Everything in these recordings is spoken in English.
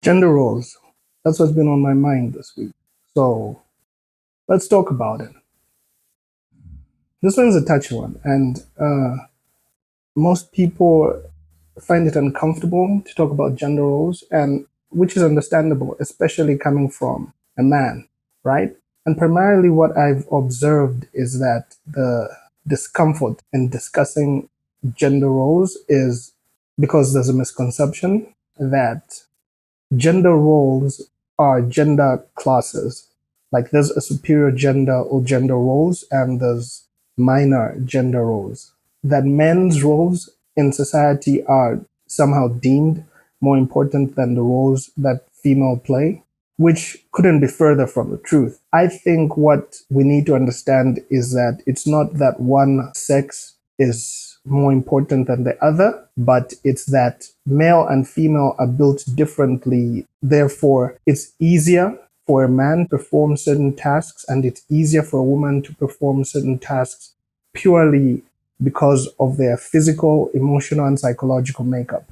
Gender roles. That's what's been on my mind this week. So let's talk about it. This one's a touchy one, and most people find it uncomfortable to talk about gender roles, and which is understandable, especially coming from a man, right? And primarily, what I've observed is that the discomfort in discussing gender roles is because there's a misconception that gender roles are gender classes. Like there's a superior gender or gender roles, and there's minor gender roles. That men's roles in society are somehow deemed more important than the roles that female play, which couldn't be further from the truth. I think what we need to understand is that it's not that one sex is more important than the other, but it's that male and female are built differently. Therefore, it's easier for a man to perform certain tasks and it's easier for a woman to perform certain tasks purely because of their physical, emotional, and psychological makeup.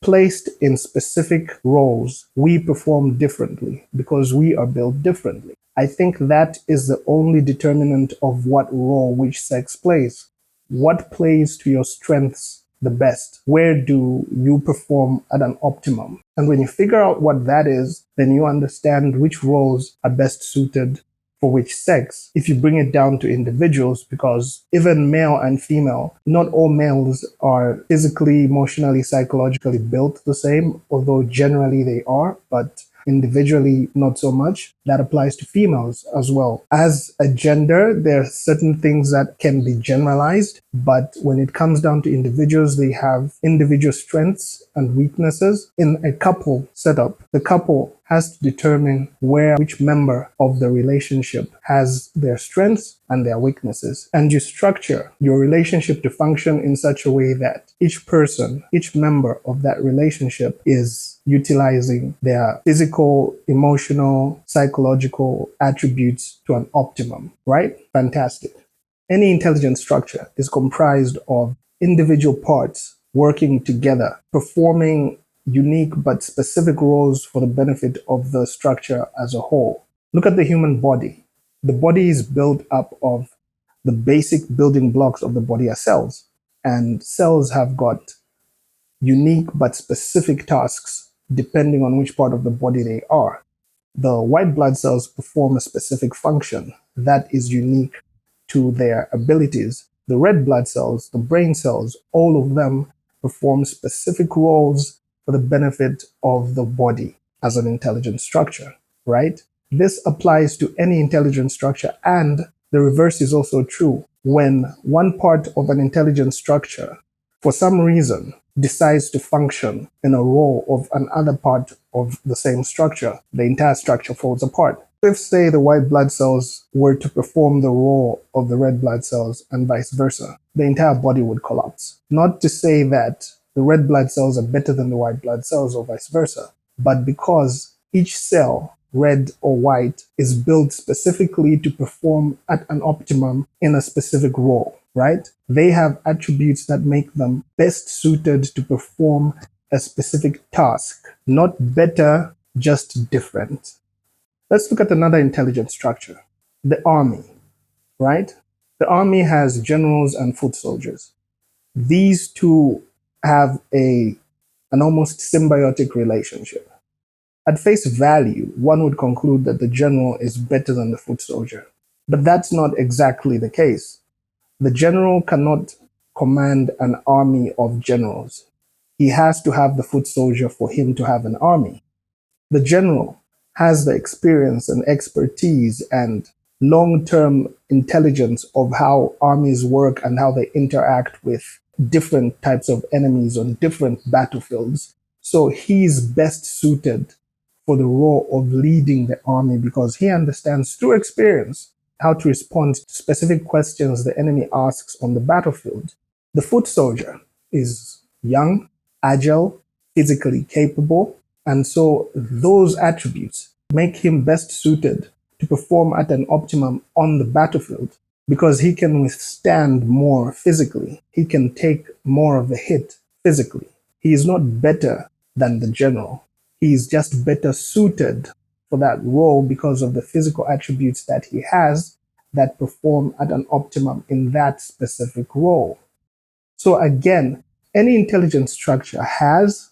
Placed in specific roles, we perform differently because we are built differently. I think that is the only determinant of what role which sex plays. What plays to your strengths the best? Where do you perform at an optimum? And when you figure out what that is, then you understand which roles are best suited for which sex, if you bring it down to individuals, because even male and female, not all males are physically, emotionally, psychologically built the same, although generally they are, but individually not so much. That applies to females as well. As a gender, there are certain things that can be generalized, but when it comes down to individuals, they have individual strengths and weaknesses. In a couple setup, the couple has to determine which member of the relationship has their strengths and their weaknesses. And you structure your relationship to function in such a way that each person, each member of that relationship is utilizing their physical, emotional, psychological attributes to an optimum, right? Fantastic. Any intelligent structure is comprised of individual parts working together, performing unique but specific roles for the benefit of the structure as a whole. Look at the human body. The body is built up of the basic building blocks of the body are cells, and cells have got unique but specific tasks depending on which part of the body they are. The white blood cells perform a specific function that is unique to their abilities. The red blood cells, the brain cells, all of them perform specific roles for the benefit of the body as an intelligent structure, right? This applies to any intelligent structure, and the reverse is also true. When one part of an intelligent structure, for some reason, decides to function in a role of another part of the same structure, the entire structure falls apart. If, say, the white blood cells were to perform the role of the red blood cells and vice versa, the entire body would collapse. Not to say that the red blood cells are better than the white blood cells or vice versa, but because each cell, red or white, is built specifically to perform at an optimum in a specific role, right? They have attributes that make them best suited to perform a specific task, not better, just different. Let's look at another intelligent structure, the army, right? The army has generals and foot soldiers. These two have an almost symbiotic relationship. At face value, one would conclude that the general is better than the foot soldier. But that's not exactly the case. The general cannot command an army of generals. He has to have the foot soldier for him to have an army. The general has the experience and expertise and long-term intelligence of how armies work and how they interact with different types of enemies on different battlefields. So he's best suited for the role of leading the army because he understands through experience how to respond to specific questions the enemy asks on the battlefield. The foot soldier is young, agile, physically capable, and so those attributes make him best suited to perform at an optimum on the battlefield because he can withstand more physically. He can take more of a hit physically. He is not better than the general. He's just better suited for that role because of the physical attributes that he has that perform at an optimum in that specific role. So again, any intelligent structure has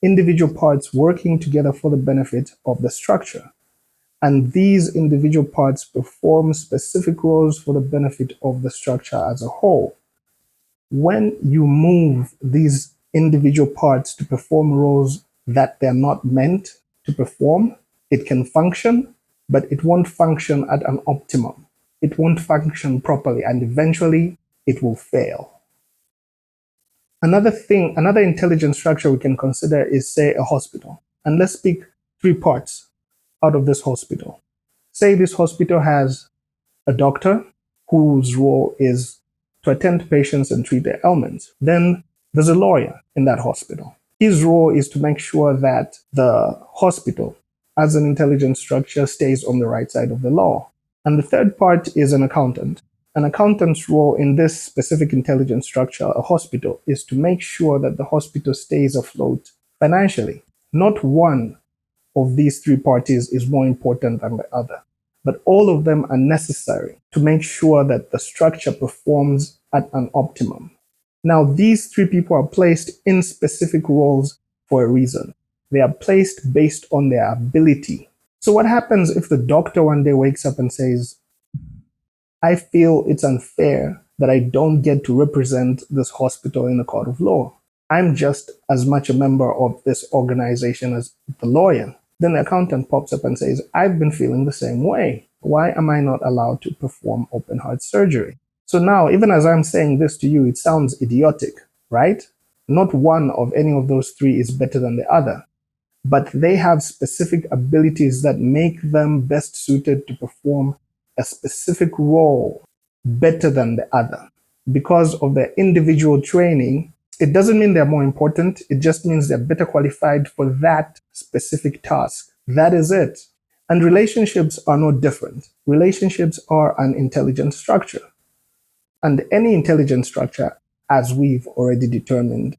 individual parts working together for the benefit of the structure. And these individual parts perform specific roles for the benefit of the structure as a whole. When you move these individual parts to perform roles that they're not meant to perform, it can function, but it won't function at an optimum. It won't function properly, and eventually it will fail. Another intelligent structure we can consider is, say, a hospital. And let's pick three parts out of this hospital. Say this hospital has a doctor whose role is to attend to patients and treat their ailments. Then there's a lawyer in that hospital. His role is to make sure that the hospital, as an intelligent structure, stays on the right side of the law. And the third part is an accountant. An accountant's role in this specific intelligent structure, a hospital, is to make sure that the hospital stays afloat financially. Not one of these three parties is more important than the other, but all of them are necessary to make sure that the structure performs at an optimum. Now, these three people are placed in specific roles for a reason. They are placed based on their ability. So what happens if the doctor one day wakes up and says, I feel it's unfair that I don't get to represent this hospital in the court of law. I'm just as much a member of this organization as the lawyer. Then the accountant pops up and says, I've been feeling the same way. Why am I not allowed to perform open heart surgery? So now, even as I'm saying this to you, it sounds idiotic, right? Not one of any of those three is better than the other, but they have specific abilities that make them best suited to perform a specific role better than the other. Because of their individual training, it doesn't mean they're more important. It just means they're better qualified for that specific task. That is it. And relationships are no different. Relationships are an intelligent structure. And any intelligent structure, as we've already determined,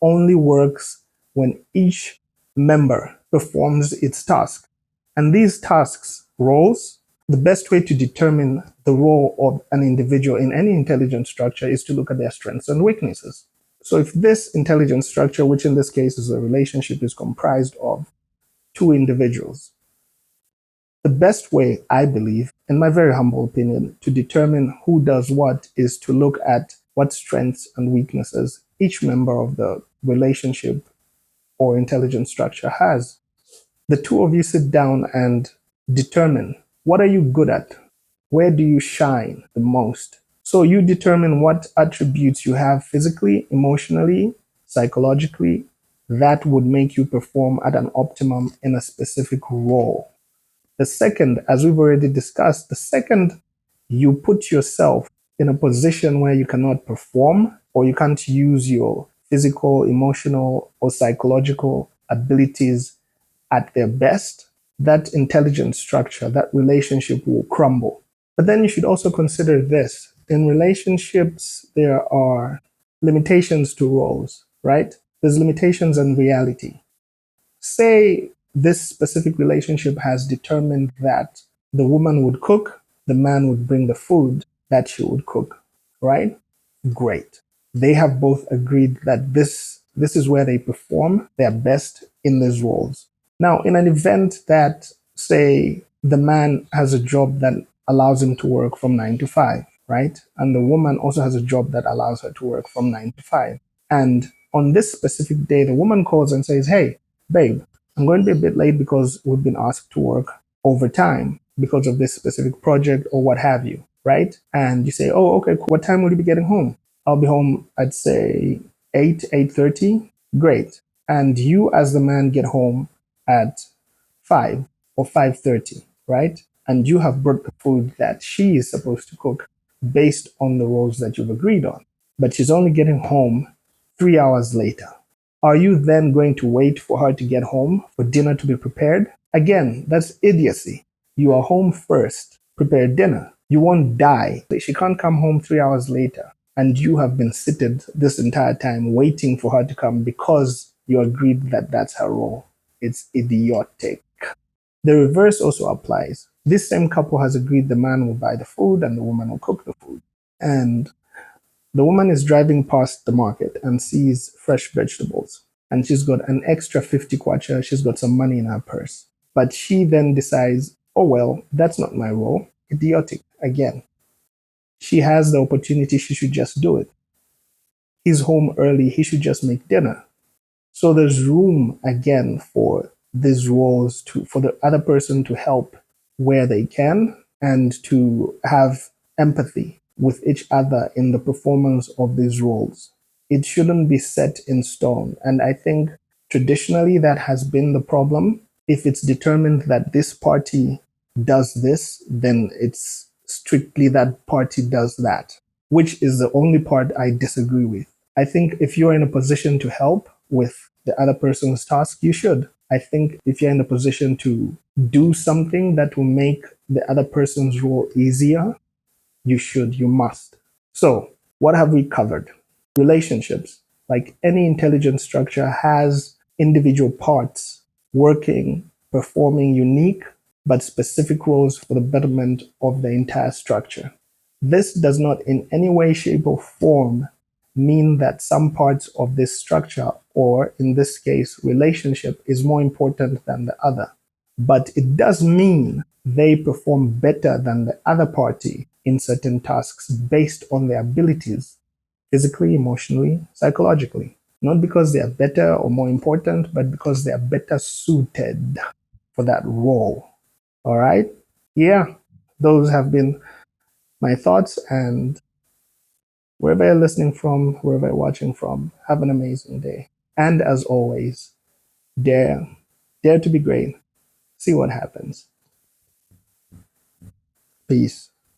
only works when each member performs its task. And these tasks, roles, the best way to determine the role of an individual in any intelligent structure is to look at their strengths and weaknesses. So if this intelligent structure, which in this case is a relationship, is comprised of two individuals, the best way, I believe, in my very humble opinion, to determine who does what is to look at what strengths and weaknesses each member of the relationship or intelligent structure has. The two of you sit down and determine, what are you good at? Where do you shine the most? So you determine what attributes you have physically, emotionally, psychologically, that would make you perform at an optimum in a specific role. The second, as we've already discussed, the second you put yourself in a position where you cannot perform or you can't use your physical, emotional, or psychological abilities at their best, that intelligent structure, that relationship will crumble. But then you should also consider this. In relationships, there are limitations to roles, right? There's limitations in reality. Say this specific relationship has determined that the woman would cook, the man would bring the food that she would cook, right? Great. They have both agreed that this is where they perform their best in these roles. Now, in an event that, say, the man has a job that allows him to work from 9 to 5, right? And the woman also has a job that allows her to work from 9 to 5. And on this specific day, the woman calls and says, hey, babe, I'm going to be a bit late because we've been asked to work overtime because of this specific project or what have you, right? And you say, oh, okay, what time will you be getting home? I'll be home at, say, 8:30. Great. And you as the man get home at 5 or 5:30, right? And you have brought the food that she is supposed to cook based on the roles that you've agreed on. But she's only getting home 3 hours later. Are you then going to wait for her to get home for dinner to be prepared? Again, that's idiocy. You are home first, prepare dinner. You won't die. She can't come home 3 hours later, and you have been seated this entire time waiting for her to come because you agreed that that's her role. It's idiotic. The reverse also applies. This same couple has agreed the man will buy the food and the woman will cook the food. And the woman is driving past the market and sees fresh vegetables. And she's got an extra 50 kwacha. She's got some money in her purse. But she then decides, oh, well, that's not my role. Idiotic again. She has the opportunity. She should just do it. He's home early. He should just make dinner. So there's room again for these roles for the other person to help where they can and to have empathy with each other in the performance of these roles. It shouldn't be set in stone. And I think traditionally that has been the problem. If it's determined that this party does this, then it's strictly that party does that, which is the only part I disagree with. I think if you're in a position to help with the other person's task, you should. I think if you're in a position to do something that will make the other person's role easier, you should, you must. So, what have we covered? Relationships, like any intelligent structure, has individual parts working, performing unique but specific roles for the betterment of the entire structure. This does not in any way, shape, or form mean that some parts of this structure, or in this case, relationship, is more important than the other. But it does mean they perform better than the other party in certain tasks based on their abilities, physically, emotionally, psychologically. Not because they are better or more important, but because they are better suited for that role. All right? Yeah, those have been my thoughts. And wherever you're listening from, wherever you're watching from, have an amazing day. And as always, dare, dare to be great. See what happens. Peace.